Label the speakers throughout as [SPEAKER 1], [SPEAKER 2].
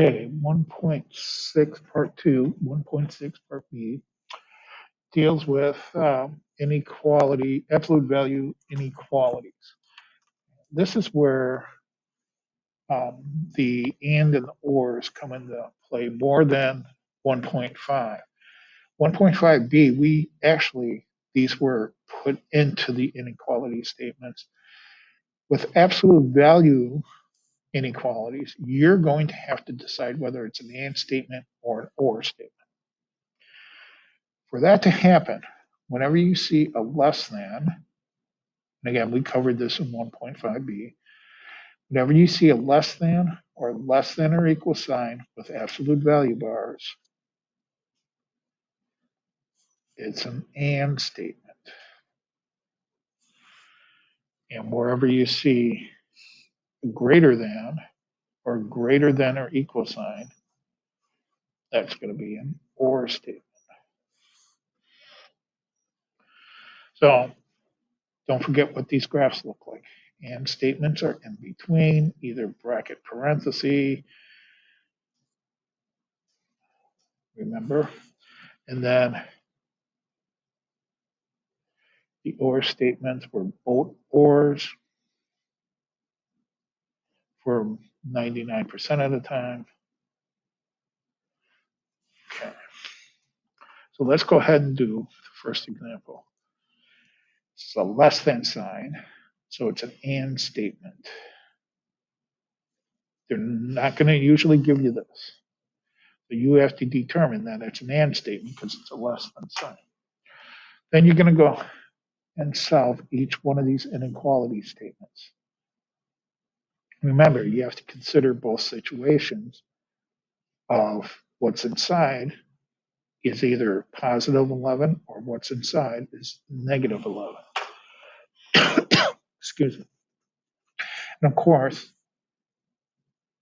[SPEAKER 1] Okay, 1.6 part 2, 1.6 part B deals with inequality, absolute value inequalities. This is where the and the ors come into play more than 1.5. 1.5b, these were put into the inequality statements. With absolute value inequalities, you're going to have to decide whether it's an and statement or an or statement. For that to happen, whenever you see a less than, and again, we covered this in 1.5b, whenever you see a less than or equal sign with absolute value bars, it's an and statement. And wherever you see greater than or equal sign, that's going to be an or statement. So don't forget what these graphs look like. And statements are in between, either bracket parenthesis, remember, and then the or statements were both ors for 99% of the time. Okay. So let's go ahead and do the first example. It's a less than sign, so it's an and statement. They're not going to usually give you this. So you have to determine that it's an and statement because it's a less than sign. Then you're going to go and solve each one of these inequality statements. Remember, you have to consider both situations of what's inside is either positive 11 or what's inside is negative 11. Excuse me. And of course,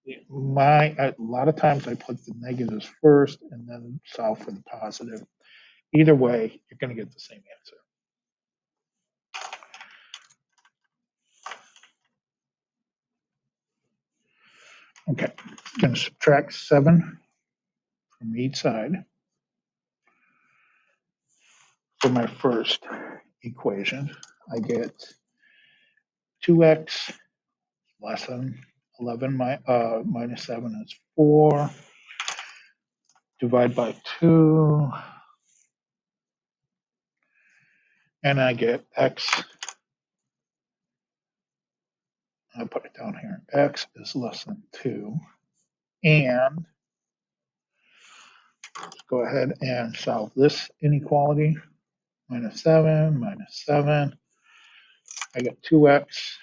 [SPEAKER 1] a lot of times I put the negatives first and then solve for the positive. Either way, you're going to get the same answer. Okay, I'm going to subtract 7 from each side for my first equation. I get 2x less than 11 minus 7 is 4. Divide by 2. And I get x. I'll put it down here. X is less than 2. And let's go ahead and solve this inequality. Minus 7, minus 7. I get 2x. It's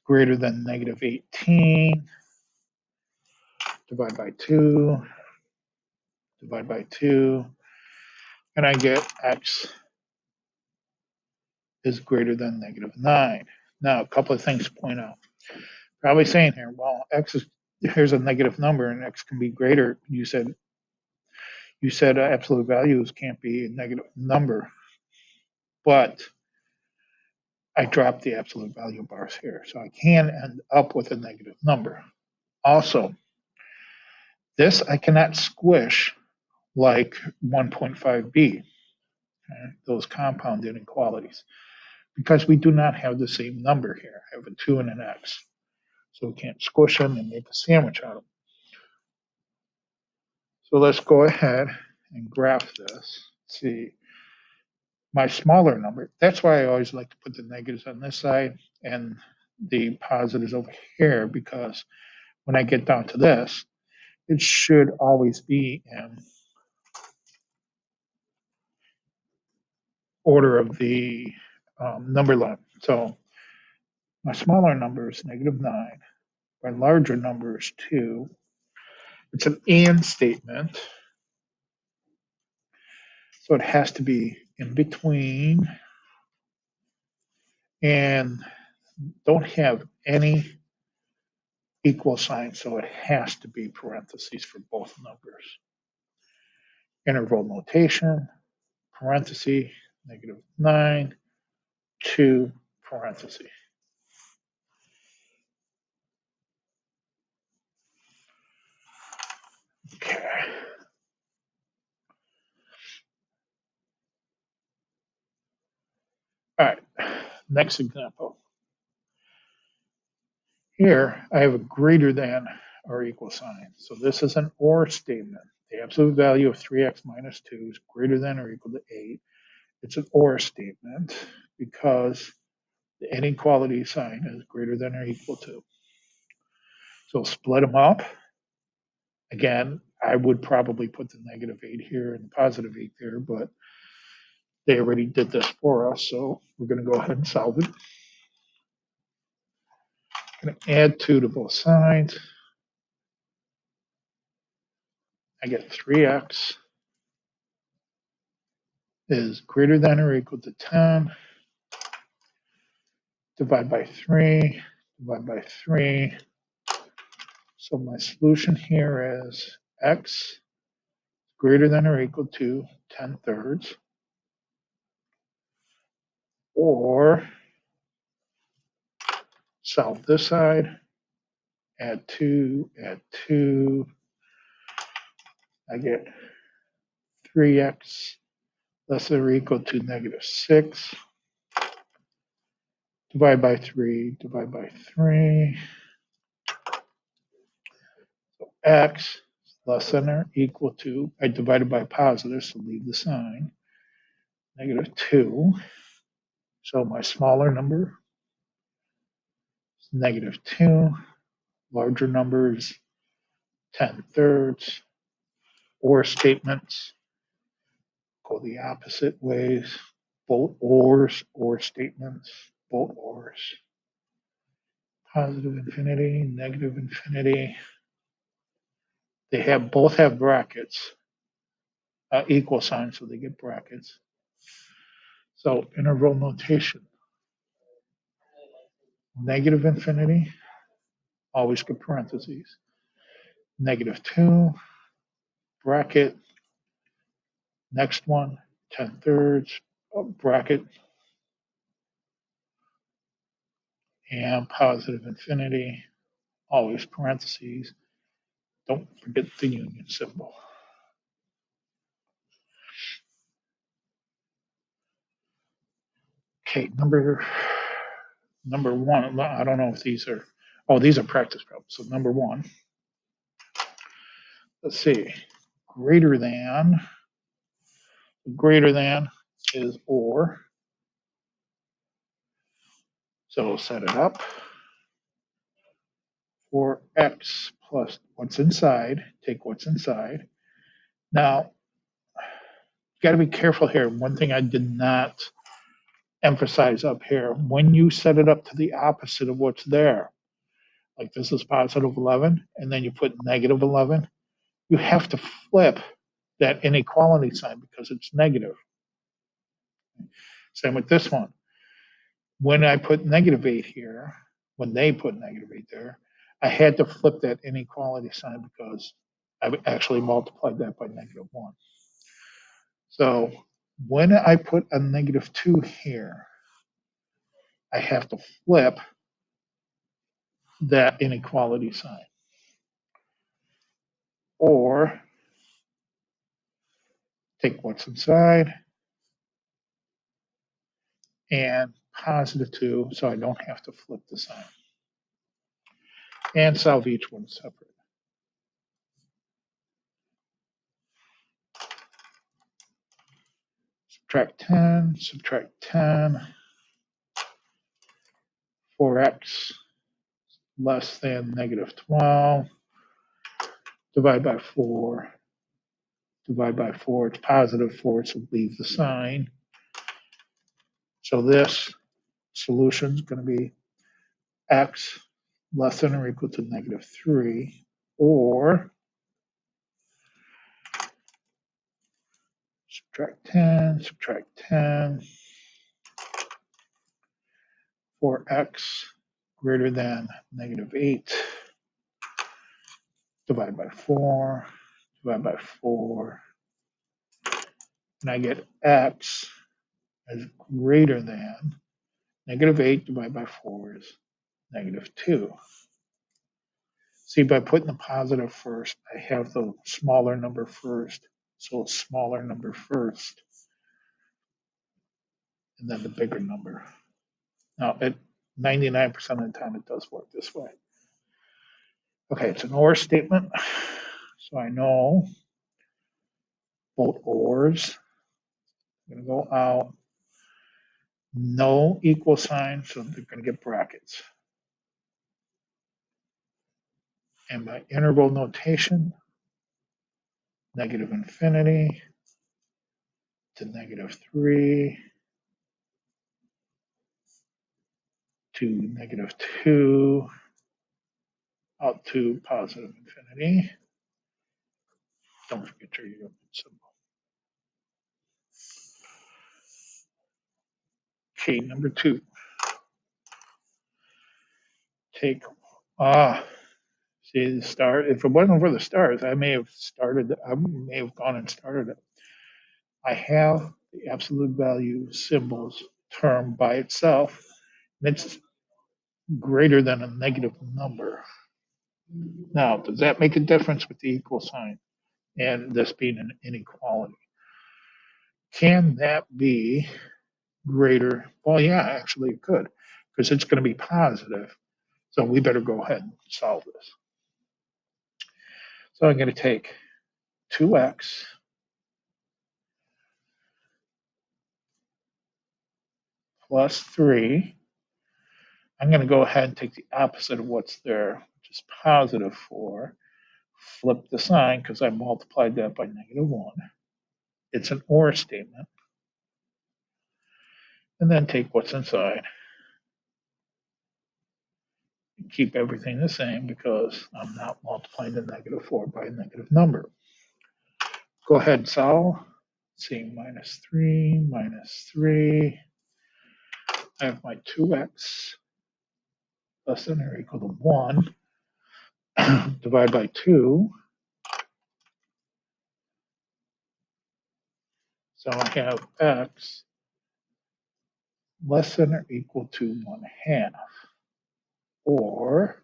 [SPEAKER 1] greater than negative 18. Divide by 2. Divide by 2. And I get x is greater than negative 9. Now, a couple of things to point out. Probably saying here, well, here's a negative number and x can be greater. You said absolute values can't be a negative number, but I dropped the absolute value bars here, so I can end up with a negative number. Also, this I cannot squish like 1.5b, okay, those compound inequalities, because we do not have the same number here. I have a 2 and an x, so we can't squish them and make a sandwich out of them. So let's go ahead and graph this. Let's see. My smaller number, that's why I always like to put the negatives on this side and the positives over here, because when I get down to this, it should always be in order of the number line. So my smaller number is negative 9. My larger number is 2. It's an and statement. So it has to be in between and don't have any equal sign, so it has to be parentheses for both numbers. Interval notation, parenthesis, negative 9, 2, parenthesis. Next example. Here, I have a greater than or equal sign. So this is an or statement. The absolute value of 3x minus 2 is greater than or equal to 8. It's an or statement because the inequality sign is greater than or equal to. So split them up. Again, I would probably put the -8 here and the +8 there, but they already did this for us, so we're going to go ahead and solve it. I'm going to add 2 to both sides. I get 3x is greater than or equal to 10. Divide by 3, divide by 3. So my solution here is x greater than or equal to 10/3. Or solve this side, add 2, add 2. I get 3x less than or equal to -6. Divide by 3, divide by 3. So x less than or equal to, I divided by positive, so leave the sign, -2. So my smaller number is -2. Larger number is 10/3. Or statements go the opposite ways. Both ors, or statements, both ors. Positive infinity, negative infinity. They both have brackets, equal signs, so they get brackets. So interval notation. Negative infinity, always get parentheses. -2, bracket. Next one, 10/3, bracket. And positive infinity, always parentheses. Don't forget the union symbol. Okay, number one. I don't know if these are. Oh, these are practice problems. So number one. Let's see. Greater than is or. So set it up for x plus what's inside. Take what's inside. Now, you got to be careful here. One thing I did not emphasize up here, when you set it up to the opposite of what's there, like this is positive 11, and then you put negative 11, you have to flip that inequality sign because it's negative. Same with this one. When I put -8 here, when they put -8 there, I had to flip that inequality sign because I actually multiplied that by -1. So when I put a -2 here, I have to flip that inequality sign. Or take what's inside and +2, so I don't have to flip the sign. And solve each one separate. Subtract 10, subtract 10. 4x less than -12. Divide by 4. Divide by 4. It's positive 4, so leave the sign. So this solution is going to be x less than or equal to -3, or subtract 10, subtract 10, for x greater than -8, divide by 4, divide by 4, and I get x is greater than -8 divided by 4 is -2. See, by putting the positive first, I have the smaller number first. So smaller number first, and then the bigger number. Now, 99% of the time, it does work this way. Okay, it's an or statement. So I know both ors. I'm going to go out. No equal sign, so they're going to get brackets. And my interval notation, negative infinity to -3 to -2 out to positive infinity. Don't forget your unit symbol. Okay, number 2. Take see the star. If it wasn't for the stars, I may have gone and started it. I have the absolute value symbols term by itself, and it's greater than a negative number. Now, does that make a difference with the equal sign and this being an inequality? Can that be greater? Well, yeah, actually it could, because it's going to be positive. So we better go ahead and solve this. So I'm going to take 2x plus 3. I'm going to go ahead and take the opposite of what's there, which is positive 4. Flip the sign because I multiplied that by -1. It's an or statement. And then take what's inside. Keep everything the same because I'm not multiplying the -4 by a negative number. Go ahead and solve. See, -3, -3. I have my 2x less than or equal to 1. Divide by 2. So I have x less than or equal to 1/2. Or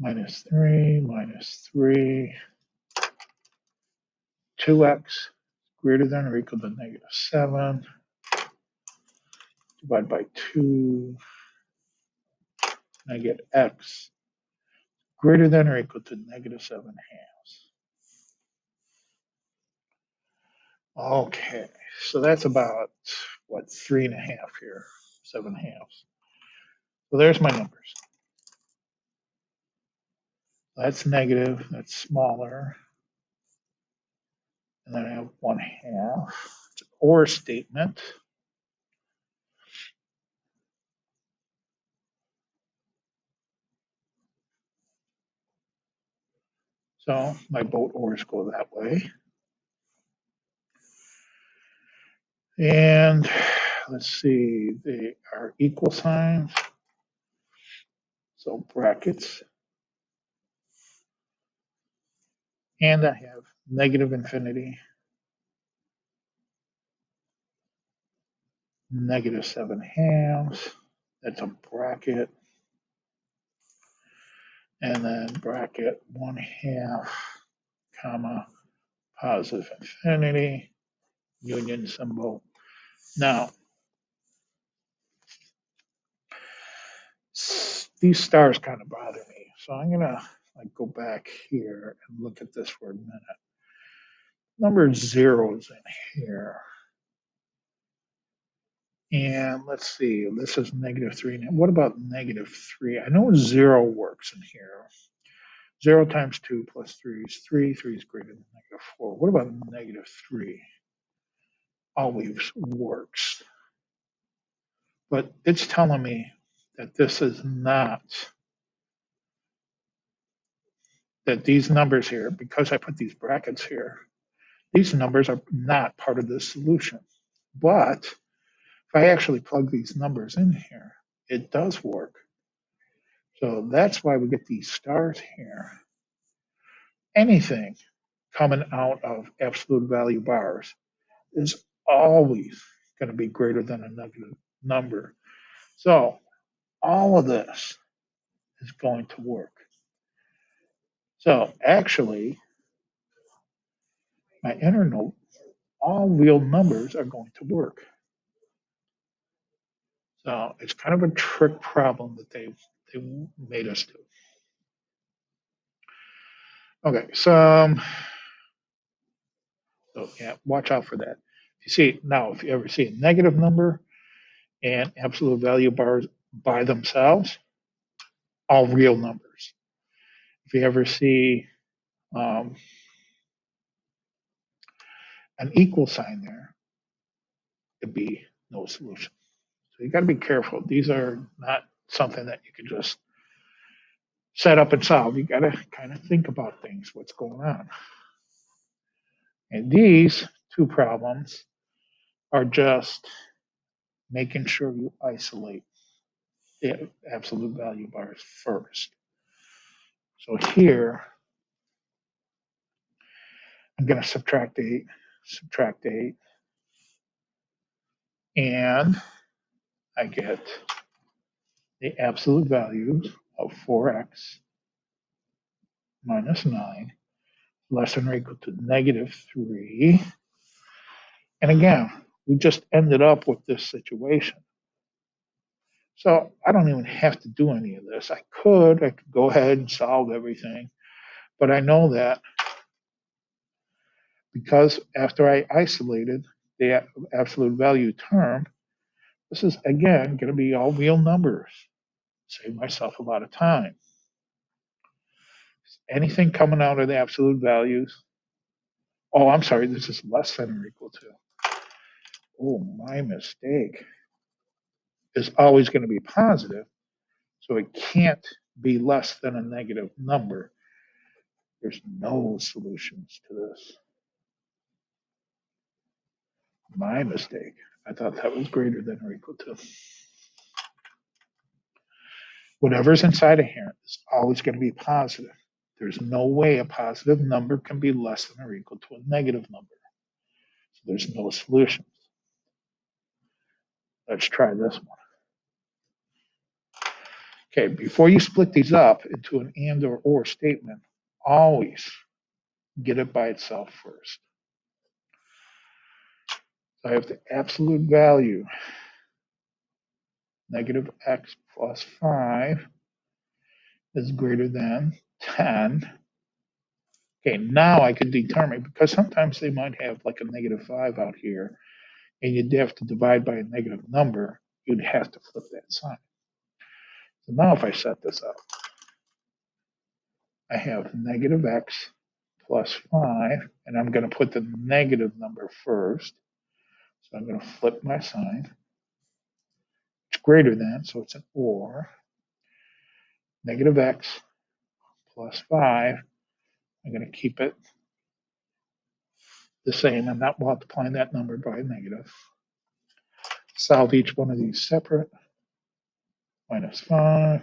[SPEAKER 1] -3, -3. 2x greater than or equal to -7. Divide by 2. And I get x greater than or equal to -7/2. Okay, so that's about, what, 3.5 here, 7/2. So there's my numbers. That's negative, that's smaller. And then I have 1/2. It's an or statement. So my both ors go that way. And let's see, they are equal signs. So brackets. And I have negative infinity, -7/2. That's a bracket. And then bracket 1/2, comma, positive infinity, union symbol. Now, these stars kind of bother me. So I'm going to go back here and look at this for a minute. Number 0 is in here. And let's see, this is -3. Now, what about -3? I know 0 works in here. 0 times 2 plus 3 is 3. 3 is greater than -4. What about -3? Always works. But it's telling me that this is not, that these numbers here, because I put these brackets here, these numbers are not part of this solution. But if I actually plug these numbers in here, it does work. So that's why we get these stars here. Anything coming out of absolute value bars is always going to be greater than a negative number. So all of this is going to work. So actually, my inner note, all real numbers are going to work. So it's kind of a trick problem that they made us do. Okay, so yeah, watch out for that. If you see now, if you ever see a negative number and absolute value bars by themselves, all real numbers. If you ever see um, an equal sign there, it'd be no solution. So you got to be careful. These are not something that you can just set up and solve. You got to kind of think about things, what's going on. And these two problems are just making sure you isolate the absolute value bars first. So here, I'm going to subtract 8, and I get the absolute values of 4x minus 9 less than or equal to negative 3. And again, we just ended up with this situation. So I don't even have to do any of this. I could go ahead and solve everything, but I know that because after I isolated the absolute value term, this is again going to be all real numbers. Save myself a lot of time. Anything coming out of the absolute values. Oh, I'm sorry, this is less than or equal to. Oh, my mistake. Is always going to be positive, so it can't be less than a negative number. There's no solutions to this. My mistake. I thought that was greater than or equal to. Whatever's inside of here is always going to be positive. There's no way a positive number can be less than or equal to a negative number. So there's no solutions. Let's try this one. Okay, before you split these up into an and or statement, always get it by itself first. So I have the absolute value, negative x plus 5 is greater than 10. Okay, now I can determine, because sometimes they might have like a negative 5 out here, and you'd have to divide by a negative number, you'd have to flip that sign. So now if I set this up, I have negative x plus 5, and I'm going to put the negative number first. So I'm going to flip my sign. It's greater than, so it's an or. Negative x plus 5. I'm going to keep it the same. I'm not multiplying that number by a negative. Solve each one of these separate. Minus 5,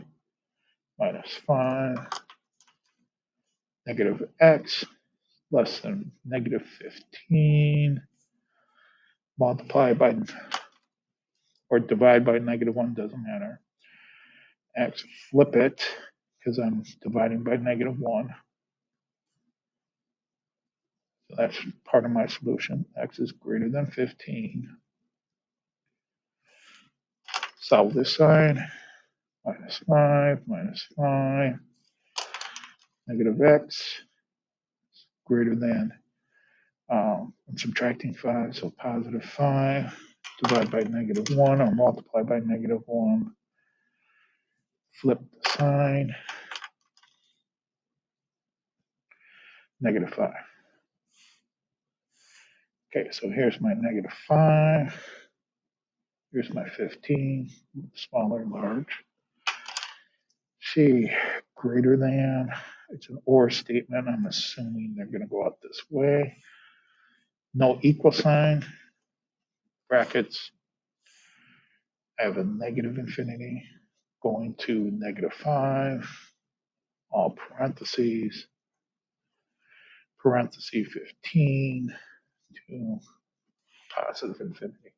[SPEAKER 1] minus 5, negative x less than negative 15, multiply by or divide by negative 1, doesn't matter. X, flip it, because I'm dividing by negative 1. So that's part of my solution. X is greater than 15. Solve this side. Minus 5, minus 5. Negative x greater than, I'm subtracting 5, so positive 5. Divide by negative 1 or multiply by negative 1. Flip the sign. Negative 5. Okay, so here's my negative 5. Here's my 15, smaller, large. C, greater than. It's an or statement. I'm assuming they're going to go out this way. No equal sign. Brackets. I have a negative infinity going to negative 5. All parentheses. Parenthesis 15 to positive infinity.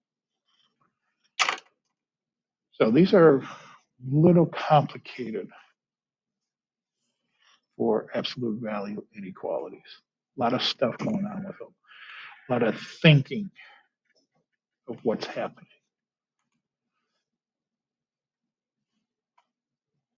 [SPEAKER 1] So these are a little complicated for absolute value inequalities. A lot of stuff going on with them. A lot of thinking of what's happening.